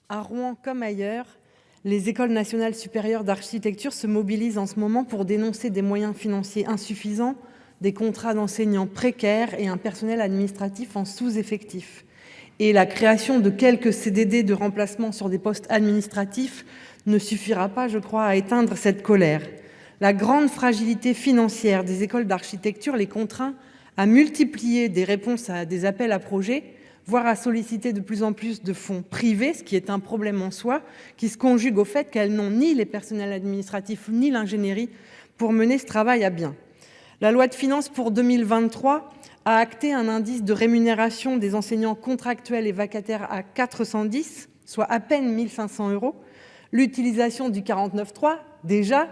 À Rouen comme ailleurs, les écoles nationales supérieures d'architecture se mobilisent en ce moment pour dénoncer des moyens financiers insuffisants, des contrats d'enseignants précaires et un personnel administratif en sous-effectif. Et la création de quelques CDD de remplacement sur des postes administratifs ne suffira pas, je crois, à éteindre cette colère. La grande fragilité financière des écoles d'architecture les contraint à multiplier des réponses à des appels à projets, voire à solliciter de plus en plus de fonds privés, ce qui est un problème en soi, qui se conjugue au fait qu'elles n'ont ni les personnels administratifs ni l'ingénierie pour mener ce travail à bien. La loi de finances pour 2023 a acté un indice de rémunération des enseignants contractuels et vacataires à 410, soit à peine 1 500 €. L'utilisation du 49.3, déjà,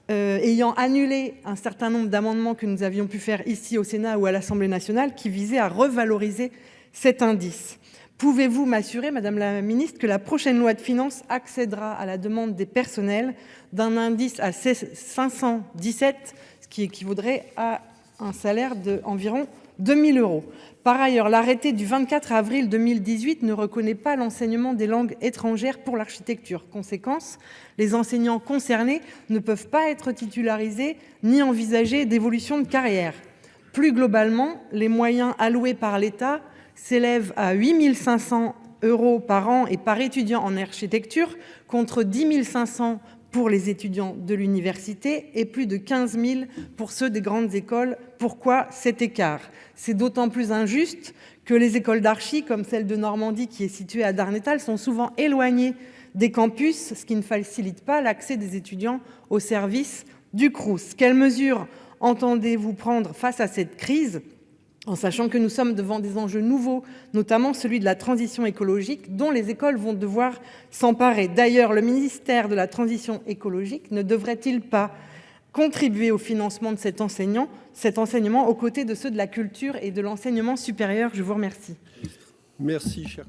ayant annulé un certain nombre d'amendements que nous avions pu faire ici au Sénat ou à l'Assemblée nationale qui visaient à revaloriser cet indice. Pouvez-vous m'assurer, Madame la Ministre, que la prochaine loi de finances accédera à la demande des personnels d'un indice à 517, ce qui équivaudrait à un salaire d'environ 2 000 €? Par ailleurs, l'arrêté du 24 avril 2018 ne reconnaît pas l'enseignement des langues étrangères pour l'architecture. Conséquence, les enseignants concernés ne peuvent pas être titularisés ni envisager d'évolution de carrière. Plus globalement, les moyens alloués par l'État s'élèvent à 8 500 € par an et par étudiant en architecture, contre 10 500 € pour les étudiants de l'université et plus de 15 000 pour ceux des grandes écoles. Pourquoi cet écart? C'est d'autant plus injuste que les écoles d'archi, comme celle de Normandie qui est située à Darnétal, sont souvent éloignées des campus, ce qui ne facilite pas l'accès des étudiants au service du Crous. Quelles mesures entendez-vous prendre face à cette crise, en sachant que nous sommes devant des enjeux nouveaux, notamment celui de la transition écologique, dont les écoles vont devoir s'emparer? D'ailleurs, le ministère de la Transition écologique ne devrait-il pas contribuer au financement de cet enseignement aux côtés de ceux de la culture et de l'enseignement supérieur? Je vous remercie. Merci, cher.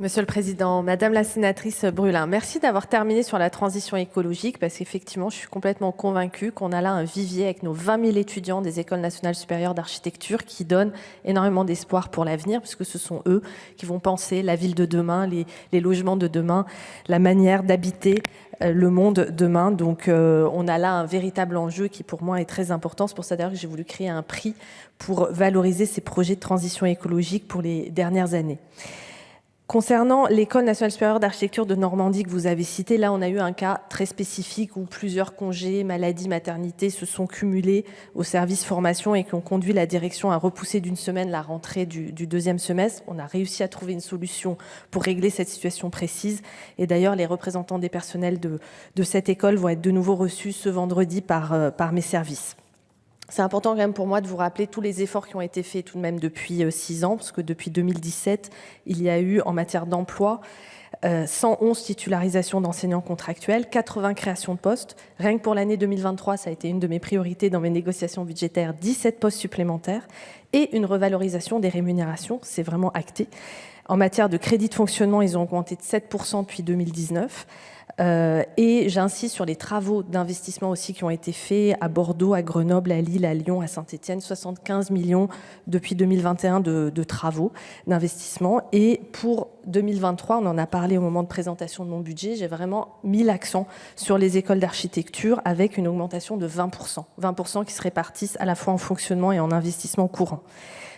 Monsieur le Président, Madame la sénatrice Brulin, merci d'avoir terminé sur la transition écologique, parce qu'effectivement, je suis complètement convaincue qu'on a là un vivier avec nos 20 000 étudiants des écoles nationales supérieures d'architecture qui donnent énormément d'espoir pour l'avenir, puisque ce sont eux qui vont penser la ville de demain, les logements de demain, la manière d'habiter le monde demain. Donc on a là un véritable enjeu qui pour moi est très important. C'est pour ça d'ailleurs que j'ai voulu créer un prix pour valoriser ces projets de transition écologique pour les dernières années. Concernant l'École nationale supérieure d'architecture de Normandie que vous avez citée, là on a eu un cas très spécifique où plusieurs congés, maladies, maternités se sont cumulés au service formation et qui ont conduit la direction à repousser d'une semaine la rentrée du deuxième semestre. On a réussi à trouver une solution pour régler cette situation précise. Et d'ailleurs, les représentants des personnels de cette école vont être de nouveau reçus ce vendredi par mes services. C'est important quand même pour moi de vous rappeler tous les efforts qui ont été faits tout de même depuis 6 ans, parce que depuis 2017, il y a eu en matière d'emploi 111 titularisations d'enseignants contractuels, 80 créations de postes. Rien que pour l'année 2023, ça a été une de mes priorités dans mes négociations budgétaires, 17 postes supplémentaires et une revalorisation des rémunérations, c'est vraiment acté. En matière de crédit de fonctionnement, ils ont augmenté de 7% depuis 2019. Et j'insiste sur les travaux d'investissement aussi qui ont été faits à Bordeaux, à Grenoble, à Lille, à Lyon, à Saint-Étienne. 75 millions depuis 2021 de travaux d'investissement. Et pour 2023, on en a parlé au moment de présentation de mon budget, j'ai vraiment mis l'accent sur les écoles d'architecture avec une augmentation de 20%. 20% qui se répartissent à la fois en fonctionnement et en investissement courant.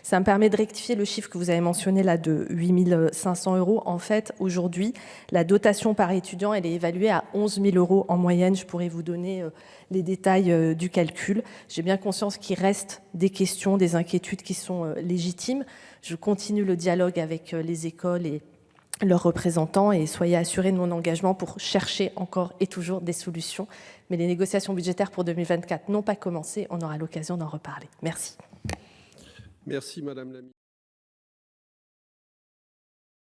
Ça me permet de rectifier le chiffre que vous avez mentionné là de 8 500 €. En fait, aujourd'hui, la dotation par étudiant, elle est évaluée à 11 000 € en moyenne. Je pourrais vous donner les détails du calcul. J'ai bien conscience qu'il reste des questions, des inquiétudes qui sont légitimes. Je continue le dialogue avec les écoles et leurs représentants et soyez assurés de mon engagement pour chercher encore et toujours des solutions. Mais les négociations budgétaires pour 2024 n'ont pas commencé. On aura l'occasion d'en reparler. Merci. Merci, Madame la Ministre.